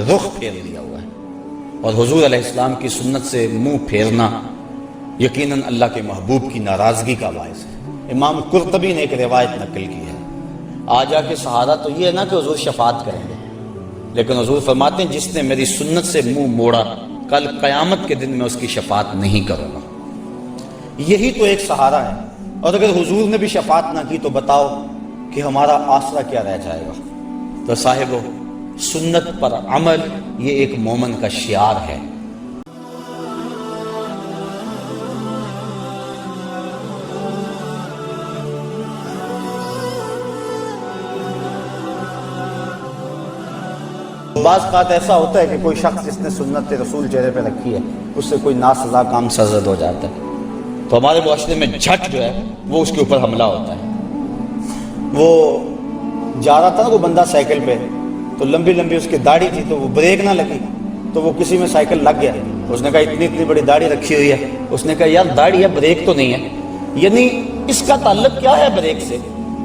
رخ پھیر لیا ہوا ہے، اور حضور علیہ السلام کی سنت سے منہ پھیرنا یقیناً اللہ کے محبوب کی ناراضگی کا باعث ہے۔ امام قرطبی نے ایک روایت نقل کی ہے، آ جا کے سہارا تو یہ ہے نا کہ حضور شفاعت کریں گے، لیکن حضور فرماتے ہیں جس نے میری سنت سے منہ موڑا کل قیامت کے دن میں اس کی شفاعت نہیں کروں گا۔ یہی تو ایک سہارا ہے، اور اگر حضور نے بھی شفاعت نہ کی تو بتاؤ کہ ہمارا آسرا کیا رہ جائے گا۔ تو صاحبو، سنت پر عمل یہ ایک مومن کا شعار ہے۔ بعض اوقات ایسا ہوتا ہے کہ کوئی شخص جس نے سنت رسول چہرے پہ رکھی ہے اس سے کوئی ناسزا کام سرزد ہو جاتا ہے، تو ہمارے معاشرے میں جھٹ جو ہے وہ اس کے اوپر حملہ ہوتا ہے۔ وہ جا رہا تھا نا وہ بندہ سائیکل پہ، تو لمبی لمبی اس کی داڑھی تھی تو وہ بریک نہ لگی، تو وہ کسی میں سائیکل لگ گیا۔ اس نے کہا اتنی بڑی داڑھی رکھی ہوئی ہے، اس نے کہا یار داڑھی ہے بریک تو نہیں ہے، یعنی اس کا تعلق کیا ہے بریک سے؟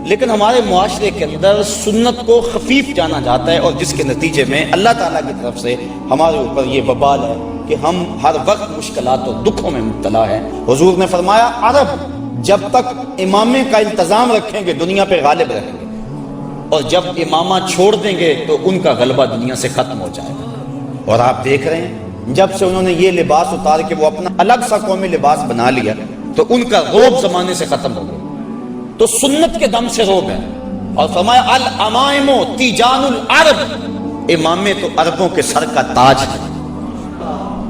لیکن ہمارے معاشرے کے اندر سنت کو خفیف جانا جاتا ہے، اور جس کے نتیجے میں اللہ تعالیٰ کی طرف سے ہمارے اوپر یہ وبال ہے کہ ہم ہر وقت مشکلات اور دکھوں میں مبتلا ہیں۔ حضور نے فرمایا عرب جب تک امامے کا التزام رکھیں گے دنیا پہ غالب رہیں گے، اور جب امامہ چھوڑ دیں گے تو ان کا غلبہ دنیا سے ختم ہو جائے گا۔ اور آپ دیکھ رہے ہیں جب سے انہوں نے یہ لباس اتار کے وہ اپنا الگ سا قومی لباس بنا لیا تو ان کا رعب زمانے سے ختم ہو گیا۔ تو سنت کے دم سے روب ہے، اور فرمایا الامائم تیجان العرب، امامے تو عربوں کے سر کا تاج ہے۔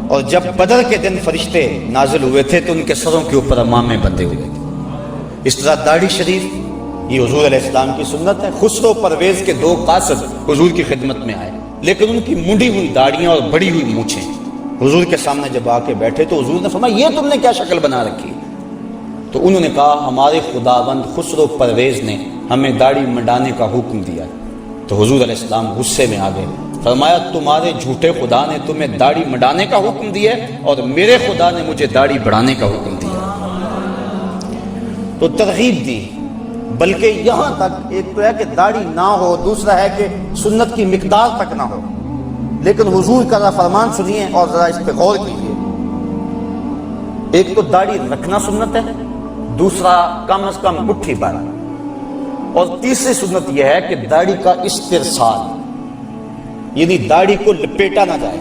اور جب بدر کے دن فرشتے نازل ہوئے تھے تو ان کے سروں کے اوپر امامے بندھے ہوئے تھے۔ اس طرح داڑھی شریف یہ حضور علیہ السلام کی سنت ہے۔ خسرو پرویز کے دو قاصد حضور کی خدمت میں آئے، لیکن ان کی منڈی ہوئی داڑیاں اور بڑی ہوئی مونچھیں حضور کے سامنے جب آ کے بیٹھے تو حضور نے فرمایا یہ تم نے کیا شکل بنا رکھی؟ تو انہوں نے کہا ہمارے خداوند خسرو پرویز نے ہمیں داڑھی منڈانے کا حکم دیا۔ تو حضور علیہ السلام غصے میں آ گئے، فرمایا تمہارے جھوٹے خدا نے تمہیں داڑھی منڈانے کا حکم دیا اور میرے خدا نے مجھے داڑھی بڑھانے کا حکم دیا۔ تو ترغیب دی، بلکہ یہاں تک ایک تو ہے کہ داڑھی نہ ہو، دوسرا ہے کہ سنت کی مقدار تک نہ ہو۔ لیکن حضور کا فرمان سنیے اور ذرا اس پہ غور کیجیے۔ ایک تو داڑھی رکھنا سنت ہے، دوسرا کم از کم مٹھی بھر، اور تیسری سنت یہ ہے کہ داڑھی کا استرسال، یعنی داڑھی کو لپیٹا نہ جائے،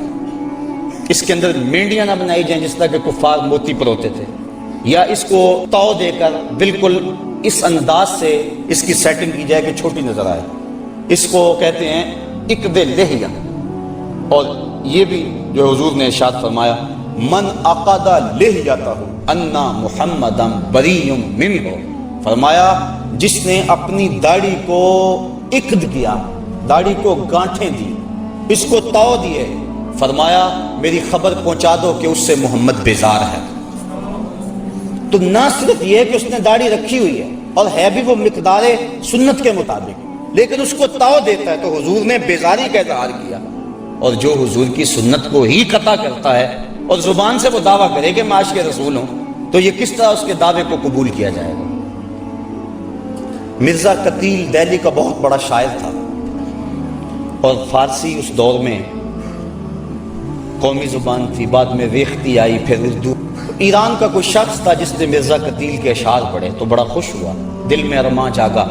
اس کے اندر مینڈیاں نہ بنائی جائیں جس طرح کہ کفار موتی پروتے تھے، یا اس کو تو دے کر بالکل اس انداز سے اس کی سیٹنگ کی جائے کہ چھوٹی نظر آئے۔ اس کو کہتے ہیں اقد لحیہ۔ اور یہ بھی جو حضور نے ارشاد فرمایا من عقد لحیتہ انا محمدا بریء منہ، فرمایا جس نے اپنی داڑھی کو عقد کیا، داڑھی کو گانٹھیں دی، اس کو تو دیے، فرمایا میری خبر پہنچا دو کہ اس سے محمد بیزار ہے۔ تو نہ صرف یہ کہ اس نے داڑھی رکھی ہوئی ہے اور ہے بھی وہ مقدار سنت کے مطابق، لیکن اس کو تو دیتا ہے، تو حضور نے بیزاری کا اظہار کیا۔ اور جو حضور کی سنت کو ہی قطع کرتا ہے اور زبان سے وہ دعویٰ کرے کہ میں عاشق رسول ہوں، تو یہ کس طرح اس کے دعوے کو قبول کیا جائے گا؟ مرزا قتیل دہلی کا بہت بڑا شاعر تھا، اور فارسی اس دور میں قومی زبان تھی، بعد میں ریختی آئی، پھر اردو۔ ایران کا کوئی شخص تھا جس نے مرزا قتیل کے اشعار پڑھے تو بڑا خوش ہوا، دل میں ارماں جاگا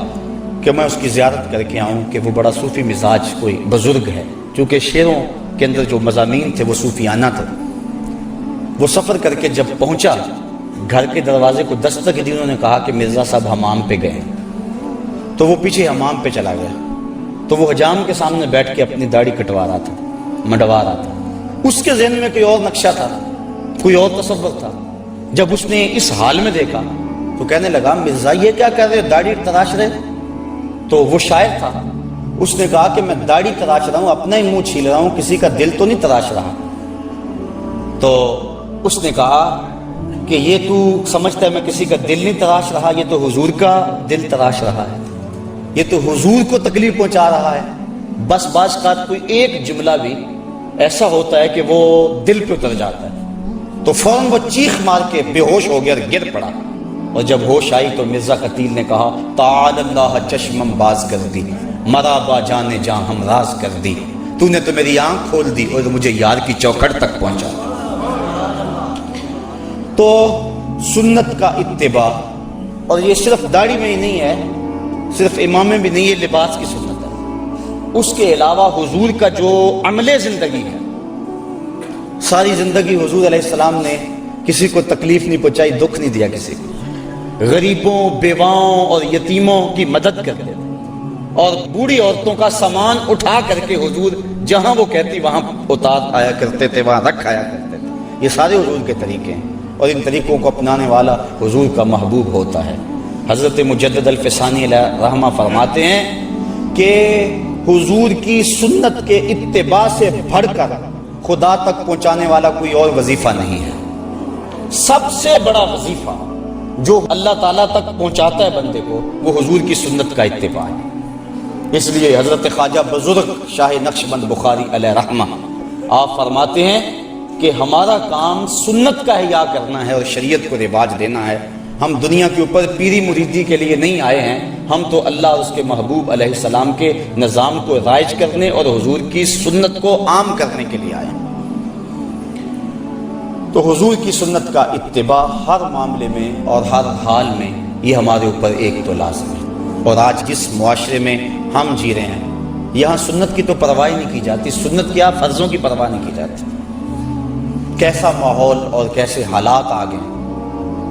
کہ میں اس کی زیارت کر کے آؤں کہ وہ بڑا صوفی مزاج کوئی بزرگ ہے، چونکہ شعروں کے اندر جو مضامین تھے وہ صوفیانہ تھے۔ وہ سفر کر کے جب پہنچا، گھر کے دروازے کو دستک دی، انہوں نے کہا کہ مرزا صاحب حمام پہ گئے، تو وہ پیچھے حمام پہ چلا گیا۔ تو وہ حجام کے سامنے بیٹھ کے اپنی داڑھی کٹوا رہا تھا، منڈوا رہا تھا۔ اس کے ذہن میں کوئی اور نقشہ تھا، کوئی اور تصور تھا۔ جب اس نے اس حال میں دیکھا تو کہنے لگا مرزا یہ کیا کر رہے، داڑھی تراش رہے؟ تو وہ شاعر تھا، اس نے کہا کہ میں داڑھی تراش رہا ہوں، اپنا ہی منہ چھیل رہا ہوں، کسی کا دل تو نہیں تراش رہا۔ تو اس نے کہا کہ یہ تو سمجھتا ہے میں کسی کا دل نہیں تراش رہا، یہ تو حضور کا دل تراش رہا ہے، یہ تو حضور کو تکلیف پہنچا رہا ہے۔ بس بعض کا کوئی ایک جملہ بھی ایسا ہوتا ہے کہ وہ دل پہ اتر جاتا ہے، تو فوراً وہ چیخ مار کے بے ہوش ہو گیا اور گر پڑا۔ اور جب ہوش آئی تو مرزا قتیل نے کہا تعالی اللہ چشمم باز کر دی، مرا با جانے جاں ہم راز کر دی۔ تو نے تو میری آنکھ کھول دی اور مجھے یار کی چوکھٹ تک پہنچا۔ تو سنت کا اتباع، اور یہ صرف داڑھی میں ہی نہیں ہے، صرف امامے بھی نہیں، یہ لباس کی سنت ہے۔ اس کے علاوہ حضور کا جو عمل زندگی ہے، ساری زندگی حضور علیہ السلام نے کسی کو تکلیف نہیں پہنچائی، دکھ نہیں دیا کسی کو، غریبوں، بیواؤں اور یتیموں کی مدد کرتے تھے، اور بوڑھی عورتوں کا سامان اٹھا کر کے حضور جہاں وہ کہتی وہاں اتار آیا کرتے تھے، وہاں رکھ آیا کرتے تھے۔ یہ سارے حضور کے طریقے ہیں، اور ان طریقوں کو اپنانے والا حضور کا محبوب ہوتا ہے۔ حضرت مجدد الفسانی علیہ رحمہ فرماتے ہیں کہ حضور کی سنت کے اتباع سے بڑھ کر خدا تک پہنچانے والا کوئی اور وظیفہ نہیں ہے۔ سب سے بڑا وظیفہ جو اللہ تعالیٰ تک پہنچاتا ہے بندے کو، وہ حضور کی سنت کا اتباع ہے۔ اس لیے حضرت خواجہ بزرگ شاہ نقشبند بخاری علیہ رحمہ آپ فرماتے ہیں کہ ہمارا کام سنت کا احیاء کرنا ہے اور شریعت کو رواج دینا ہے۔ ہم دنیا کے اوپر پیری مریدی کے لیے نہیں آئے ہیں، ہم تو اللہ اور اس کے محبوب علیہ السلام کے نظام کو رائج کرنے اور حضور کی سنت کو عام کرنے کے لیے آئے ہیں۔ تو حضور کی سنت کا اتباع ہر معاملے میں اور ہر حال میں یہ ہمارے اوپر ایک تو لازم ہے۔ اور آج جس معاشرے میں ہم جی رہے ہیں، یہاں سنت کی تو پرواہ نہیں کی جاتی، سنت کیا فرضوں کی پرواہ نہیں کی جاتی۔ کیسا ماحول اور کیسے حالات آ گئے،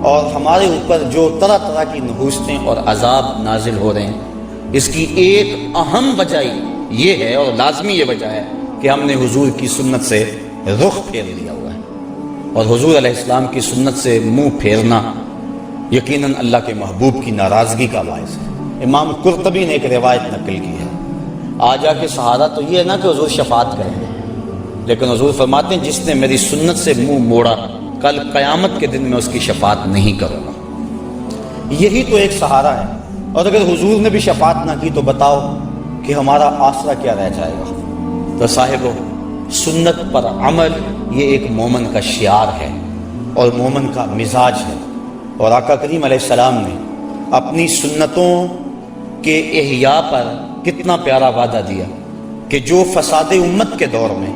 اور ہمارے اوپر جو طرح طرح کی نحوستیں اور عذاب نازل ہو رہے ہیں، اس کی ایک اہم وجہ یہ ہے اور لازمی یہ وجہ ہے کہ ہم نے حضور کی سنت سے رخ پھیر لیا ہوا ہے، اور حضور علیہ السلام کی سنت سے منہ پھیرنا یقیناً اللہ کے محبوب کی ناراضگی کا باعث ہے۔ امام قرطبی نے ایک روایت نقل کی ہے، آ جا کے سہارا تو یہ ہے نا کہ حضور شفاعت کریں گے، لیکن حضور فرماتے ہیں جس نے میری سنت سے منہ موڑا، کل قیامت کے دن میں اس کی شفاعت نہیں کروں گا۔ یہی تو ایک سہارا ہے، اور اگر حضور نے بھی شفاعت نہ کی تو بتاؤ کہ ہمارا آسرا کیا رہ جائے گا۔ تو صاحبو، سنت پر عمل یہ ایک مومن کا شعار ہے اور مومن کا مزاج ہے، اور آقا کریم علیہ السلام نے اپنی سنتوں کے احیاء پر کتنا پیارا وعدہ دیا کہ جو فساد امت کے دور میں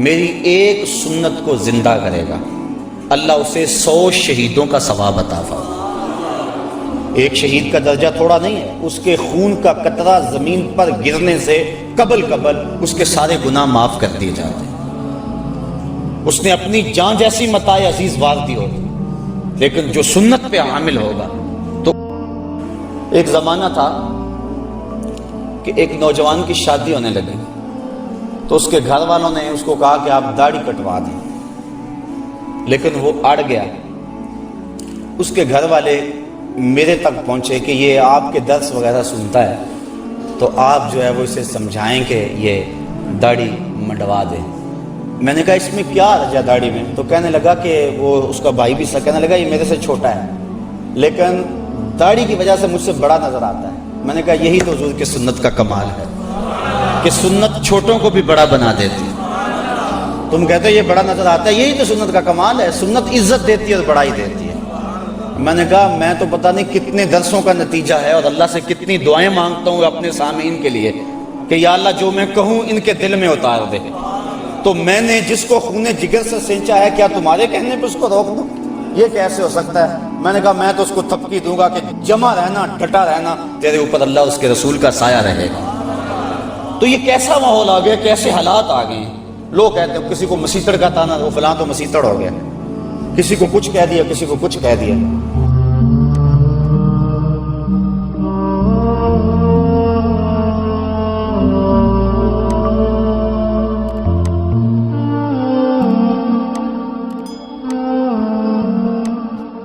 میری ایک سنت کو زندہ کرے گا، اللہ اسے 100 شہیدوں کا ثواب عطا فرمائے۔ ایک شہید کا درجہ تھوڑا نہیں ہے، اس کے خون کا قطرہ زمین پر گرنے سے قبل اس کے سارے گناہ معاف کر دیے جاتے ہیں۔ اس نے اپنی جان جیسی متاع عزیز وار دی ہوگی، لیکن جو سنت پہ عامل ہوگا۔ تو ایک زمانہ تھا کہ ایک نوجوان کی شادی ہونے لگی، تو اس کے گھر والوں نے اس کو کہا کہ آپ داڑھی کٹوا دیں، لیکن وہ اڑ گیا۔ اس کے گھر والے میرے تک پہنچے کہ یہ آپ کے درس وغیرہ سنتا ہے، تو آپ جو ہے وہ اسے سمجھائیں کہ یہ داڑھی منڈوا دے۔ میں نے کہا اس میں کیا رجا داڑھی میں؟ تو کہنے لگا کہ وہ اس کا بھائی بھی کہنے لگا یہ میرے سے چھوٹا ہے، لیکن داڑھی کی وجہ سے مجھ سے بڑا نظر آتا ہے۔ میں نے کہا یہی تو حضور کی سنت کا کمال ہے کہ سنت چھوٹوں کو بھی بڑا بنا دیتی ہے۔ تم کہتے ہو یہ بڑا نظر آتا ہے، یہی تو سنت کا کمال ہے، سنت عزت دیتی ہے اور بڑائی دیتی ہے۔ میں نے کہا میں تو پتہ نہیں کتنے درسوں کا نتیجہ ہے، اور اللہ سے کتنی دعائیں مانگتا ہوں اپنے سامعین کے لیے کہ یا اللہ جو میں کہوں ان کے دل میں اتار دے۔ تو میں نے جس کو خون جگر سے سینچا ہے، کیا تمہارے کہنے پہ اس کو روک دوں؟ یہ کیسے ہو سکتا ہے؟ میں نے کہا میں تو اس کو تھپکی دوں گا کہ جمع رہنا، ڈٹا رہنا، تیرے اوپر اللہ اس کے رسول کا سایہ رہے گا۔ تو یہ کیسا ماحول آ گیا، کیسے حالات آ گئے ہیں۔ لوگ کہتے ہیں کسی کو مسیتڑ کا تانا، وہ فلاں تو مسیتڑ ہو گیا، کسی کو کچھ کہہ دیا، کسی کو کچھ کہہ دیا۔